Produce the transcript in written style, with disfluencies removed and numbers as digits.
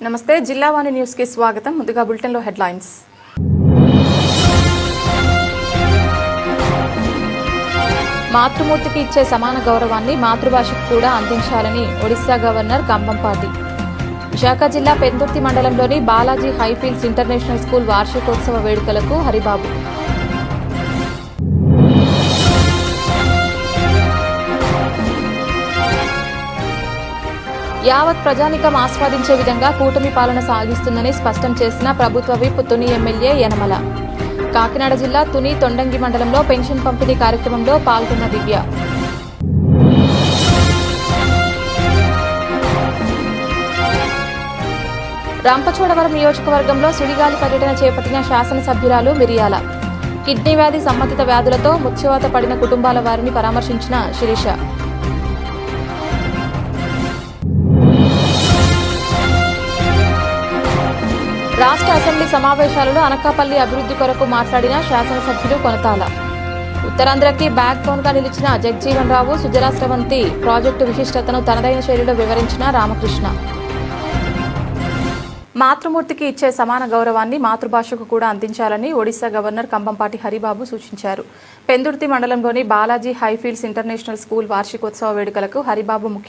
నమస్తే జిల్లావాణి న్యూస్ కి స్వాగతం. ముందుగా బులెటిన్ లో హెడ్లైన్స్. మాతృమూర్తికి ఇచ్చే సమాన గౌరవాన్ని మాతృభాషకు కూడా అందించాలని ఒడిశా గవర్నర్ కంబంపాటి. విశాఖ జిల్లా పెందుర్తి మండలంలోని బాలాజీ హైఫీల్డ్స్ ఇంటర్నేషనల్ స్కూల్ వార్షికోత్సవ వేడుకలకు హరిబాబు. యావత్ ప్రజానికం ఆస్వాదించే విధంగా కూటమి పాలన సాగిస్తుందని స్పష్టం చేసిన ప్రభుత్వ విప్ తుని ఎమ్మెల్యే యనమల. కాకినాడ జిల్లా తుని తొండంగి మండలంలో పెన్షన్ పంపిణీ కార్యక్రమంలో పాల్గొన్న దివ్య. రంపచోడవరం నియోజకవర్గంలో సుడిగాలి పర్యటన చేపట్టిన శాసనసభ్యురాలు మిరియాల. కిడ్నీ వ్యాధి సంబంధిత వ్యాధులతో మృత్యువాత పడిన కుటుంబాల వారిని పరామర్శించిన శిరీష. రాష్ట్ర అసెంబ్లీ సమావేశాలలో అనకాపల్లి అభివృద్ధి కొరకు మాట్లాడిన శాసనసభ్యులు కొనతాల. ఉత్తరాంధ్రకి బ్యాక్ బోన్ గా నిలిచిన జగజీవన్ రావు సుజలా స్రవంతి ప్రాజెక్టు విశిష్టతను తనదైన శైలిలో వివరించిన రామకృష్ణ. మాతృమూర్తికి ఇచ్చే సమాన గౌరవాన్ని మాతృభాషకు కూడా అందించాలని ఒడిశా గవర్నర్ కంబంపాటి హరిబాబు సూచించారు. పెందుర్తి మండలంలోని బాలాజీ హైఫీల్డ్స్ ఇంటర్నేషనల్ స్కూల్ వార్షికోత్సవ వేడుకలకు హరిబాబు ముఖ్య